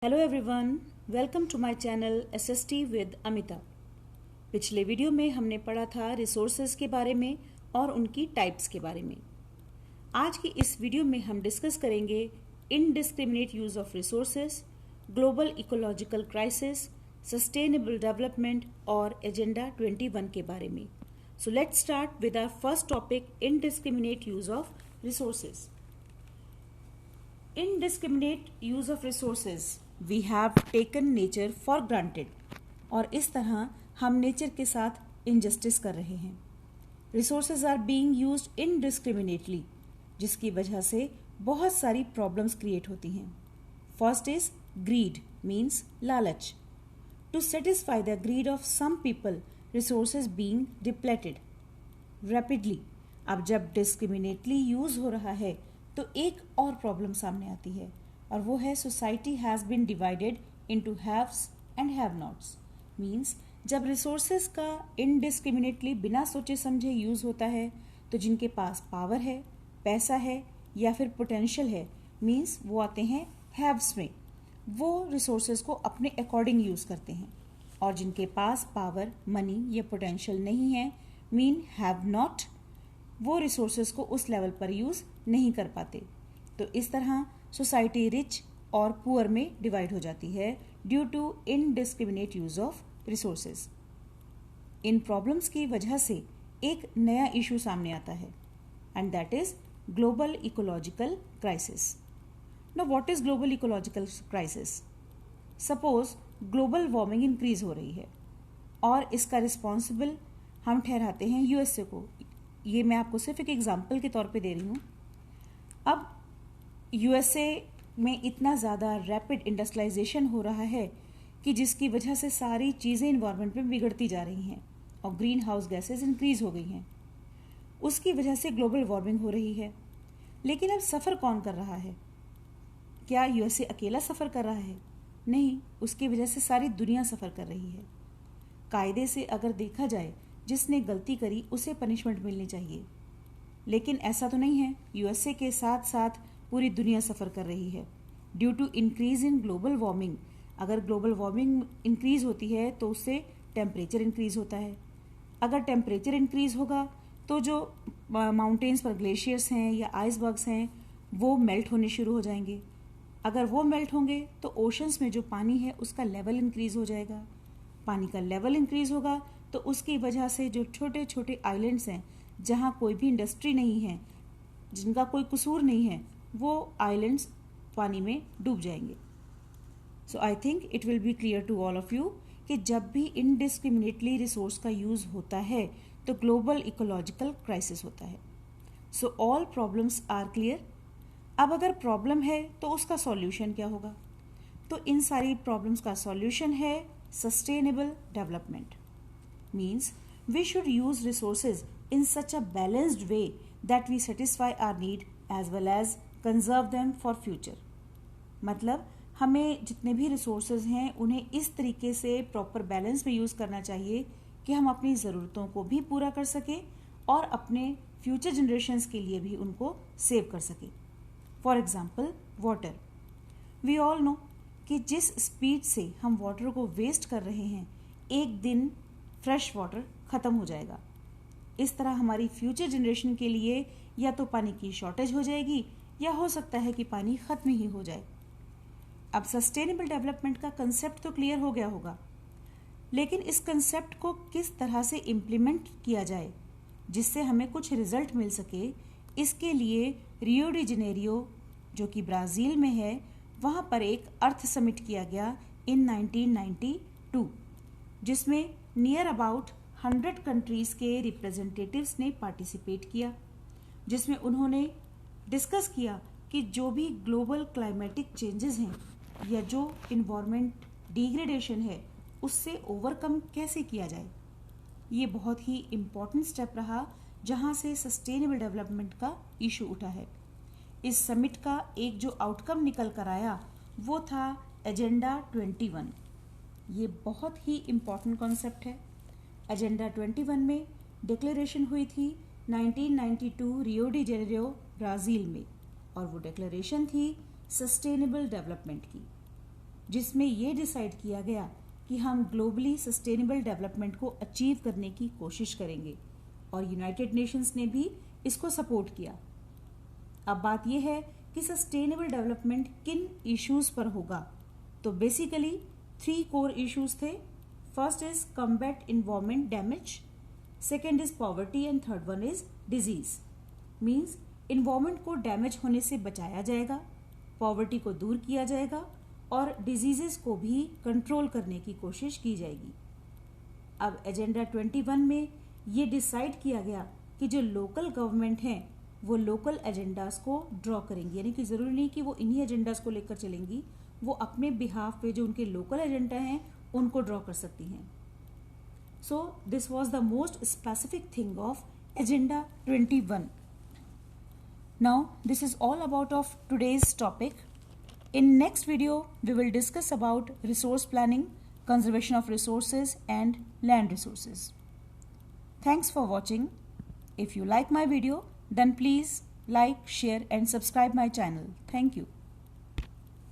Hello everyone, welcome to my channel SST with Amita. पिछले video में हमने पढ़ा था रिसोर्सेज के बारे में और उनकी टाइप्स के बारे में। आज की इस वीडियो में हम डिस्कस करेंगे indiscriminate use of resources, global ecological crisis, sustainable development और एजेंडा 21 के बारे में। So let's start with our first topic, indiscriminate use of resources. Indiscriminate use of resources, we have taken nature for granted, और इस तरह हम nature के साथ इनजस्टिस कर रहे हैं। Resources are being used indiscriminately, जिसकी वजह से बहुत सारी प्रॉब्लम्स क्रिएट होती हैं। फर्स्ट इज ग्रीड, मीन्स लालच। To satisfy the greed of some people, resources being depleted rapidly. अब जब डिस्क्रिमिनेटली यूज हो रहा है तो एक और प्रॉब्लम सामने आती है, और वो है society has been divided into haves and have nots. मीन्स जब रिसोर्सेज का इनडिस्क्रिमिनेटली बिना सोचे समझे यूज़ होता है तो जिनके पास पावर है, पैसा है या फिर पोटेंशियल है, मीन्स वो आते हैं हैव्स में। वो रिसोर्सेज को अपने अकॉर्डिंग यूज़ करते हैं, और जिनके पास पावर, मनी या पोटेंशियल नहीं है, मीन हैव नॉट, वो रिसोर्सेज को उस लेवल पर यूज़ नहीं कर पाते। तो इस तरह सोसाइटी रिच और पुअर में डिवाइड हो जाती है due to indiscriminate use of resources. इन प्रॉब्लम्स की वजह से एक नया इशू सामने आता है, and that is global ecological crisis. Now what is global ecological crisis? Suppose global warming increase हो रही है और इसका रिस्पॉन्सिबल हम ठहराते हैं यूएसए को। ये मैं आपको सिर्फ एक एग्जाम्पल के तौर पे दे रही हूँ। अब यूएसए में इतना ज़्यादा रैपिड इंडस्ट्रियलाइजेशन हो रहा है कि जिसकी वजह से सारी चीज़ें इन्वायरमेंट में बिगड़ती जा रही हैं और ग्रीन हाउस गैसेज इंक्रीज हो गई हैं। उसकी वजह से ग्लोबल वार्मिंग हो रही है। लेकिन अब सफ़र कौन कर रहा है? क्या यूएसए अकेला सफ़र कर रहा है? नहीं, उसकी वजह से सारी दुनिया सफ़र कर रही है। कायदे से अगर देखा जाए, जिसने गलती करी उसे पनिशमेंट मिलनी चाहिए, लेकिन ऐसा तो नहीं है। यूएसए के साथ साथ पूरी दुनिया सफ़र कर रही है due to increase in global warming. अगर ग्लोबल वार्मिंग इंक्रीज होती है तो उससे टेम्परेचर इंक्रीज होता है। अगर टेम्परेचर इंक्रीज होगा तो जो माउंटेन्स पर ग्लेशियर्स हैं या आइसबर्ग्स हैं वो मेल्ट होने शुरू हो जाएंगे। अगर वो मेल्ट होंगे तो ओशंस में जो पानी है उसका लेवल इंक्रीज हो जाएगा। पानी का लेवल इंक्रीज होगा तो उसकी वजह से जो छोटे छोटे आइलैंड्स हैं जहाँ कोई भी इंडस्ट्री नहीं है, जिनका कोई कसूर नहीं है, वो आइलैंड्स पानी में डूब जाएंगे। So I think it will be clear to all of you कि जब भी इनडिस्क्रिमिनेटली रिसोर्स का यूज़ होता है तो ग्लोबल इकोलॉजिकल क्राइसिस होता है। So all problems are clear. अब अगर प्रॉब्लम है तो उसका सॉल्यूशन क्या होगा? तो इन सारी प्रॉब्लम्स का सॉल्यूशन है sustainable development. Means we should use resources in such a balanced way that we satisfy our need as well as conserve them for future। मतलब हमें जितने भी रिसोर्सेज हैं उन्हें इस तरीके से प्रॉपर बैलेंस में यूज़ करना चाहिए कि हम अपनी ज़रूरतों को भी पूरा कर सकें और अपने फ्यूचर जनरेशन्स के लिए भी उनको सेव कर सकें। For example water, we all know कि जिस स्पीड से हम वाटर को वेस्ट कर रहे हैं, एक दिन फ्रेश वाटर ख़त्म हो जाएगा। इस तरह हमारी फ्यूचर जनरेशन के लिए या तो पानी की शॉर्टेज हो जाएगी या हो सकता है कि पानी ख़त्म ही हो जाए। अब सस्टेनेबल डेवलपमेंट का कंसेप्ट तो क्लियर हो गया होगा, लेकिन इस कंसेप्ट को किस तरह से इम्प्लीमेंट किया जाए जिससे हमें कुछ रिजल्ट मिल सके, इसके लिए रियो डी जेनेरियो जो कि ब्राज़ील में है, वहाँ पर एक अर्थ समिट किया गया इन 1992, जिसमें नियर अबाउट 100 कंट्रीज़ के रिप्रेजेंटेटिव्स ने पार्टिसिपेट किया, जिसमें उन्होंने डिस्कस किया कि जो भी ग्लोबल क्लाइमेटिक चेंजेस हैं या जो इन्वायरमेंट डिग्रेडेशन है उससे ओवरकम कैसे किया जाए। ये बहुत ही इम्पॉर्टेंट स्टेप रहा जहाँ से सस्टेनेबल डेवलपमेंट का इशू उठा है। इस समिट का एक जो आउटकम निकल कर आया वो था एजेंडा 21। ये बहुत ही इम्पॉर्टेंट कॉन्सेप्ट है। एजेंडा 21 में डिक्लेरेशन हुई थी 1992 रियो डी जेनेरियो ब्राज़ील में, और वो डिक्लेरेशन थी सस्टेनेबल डेवलपमेंट की। जिसमें ये डिसाइड किया गया कि हम ग्लोबली सस्टेनेबल डेवलपमेंट को अचीव करने की कोशिश करेंगे और यूनाइटेड नेशंस ने भी इसको सपोर्ट किया। अब बात यह है कि सस्टेनेबल डेवलपमेंट किन इश्यूज पर होगा। तो बेसिकली 3 कोर इश्यूज थे। First is combat environment damage, second is poverty and third one is disease. Means environment को डैमेज होने से बचाया जाएगा, पॉवर्टी को दूर किया जाएगा और डिजीजेस को भी कंट्रोल करने की कोशिश की जाएगी। अब एजेंडा 21 में ये डिसाइड किया गया कि जो लोकल गवर्नमेंट हैं वो लोकल एजेंडाज को ड्रॉ करेंगी, यानी कि ज़रूरी नहीं कि वो इन्हीं एजेंडाज को लेकर चलेंगी, वो अपने बिहाफ पे जो उनके लोकल एजेंडा हैं उनको ड्रॉ कर सकती हैं। So this was the most specific thing of agenda 21. Now this is all about of today's topic. In next video we will discuss about resource planning, conservation of resources and land resources. Thanks for watching. If you like my video then please like, share and subscribe my channel. Thank you.